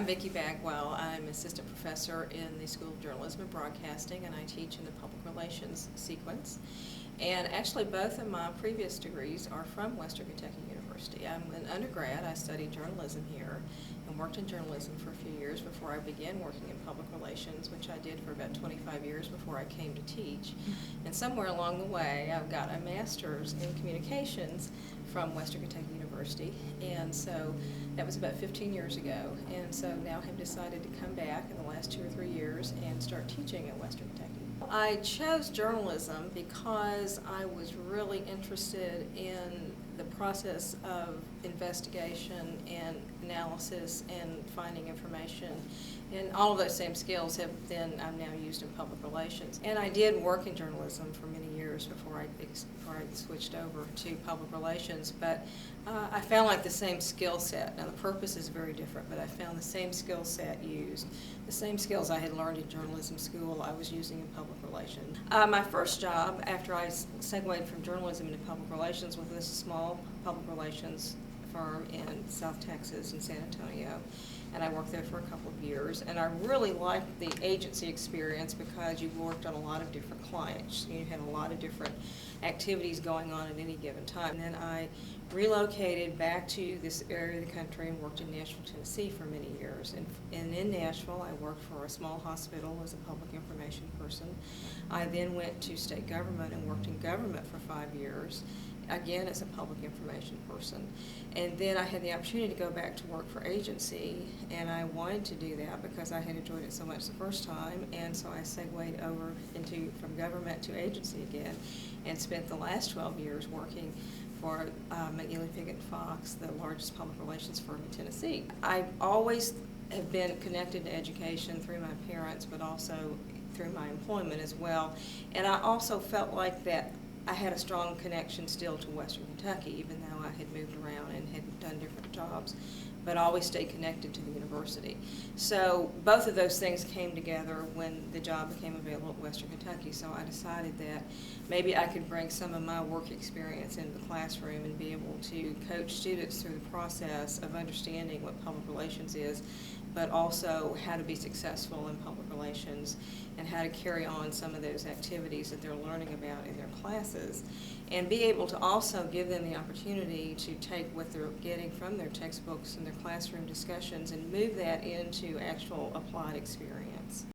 Vicki Bagwell. I'm assistant professor in the School of Journalism and Broadcasting, and I teach in the public relations sequence. And actually, both of my previous degrees are from Western Kentucky University. I'm an undergrad. I studied journalism here and worked in journalism for a few years before I began working in public relations, which I did for about 25 years before I came to teach. And somewhere along the way, I've got a master's in communications from Western Kentucky University, and so that was about 15 years ago. And so now have decided to come back in the last 2 or 3 years and start teaching at Western Kentucky. I chose journalism because I was really interested in the process of investigation and analysis and finding information. And all of those same skills I'm now used in public relations. And I did work in journalism for many years before I switched over to public relations, but I found like the same skill set. Now the purpose is very different, but I found the same skill set used. The same skills I had learned in journalism school I was using in public relations. My first job after I segued from journalism into public relations was this small public relations firm in South Texas in San Antonio, and I worked there for a couple of years, and I really liked the agency experience because you worked on a lot of different clients. You had a lot of different activities going on at any given time. And then I relocated back to this area of the country and worked in Nashville, Tennessee for many years. And in Nashville, I worked for a small hospital as a public information person. I then went to state government and worked in government for 5 years, again as a public information person. And then I had the opportunity to go back to work for agency, and I wanted to do that because I had enjoyed it so much the first time, and so I segued over from government to agency again and spent the last 12 years working for McNeely Piggott Fox, the largest public relations firm in Tennessee. I always have been connected to education through my parents, but also through my employment as well. And I also felt like that I had a strong connection still to Western Kentucky, even though I had moved around and had done different jobs, but I always stayed connected to the university. So both of those things came together when the job became available at Western Kentucky, so I decided that maybe I could bring some of my work experience into the classroom and be able to coach students through the process of understanding what public relations is, but also how to be successful in public relations and how to carry on some of those activities that they're learning about in their classes, and be able to also give them the opportunity to take what they're getting from their textbooks and their classroom discussions and move that into actual applied experience.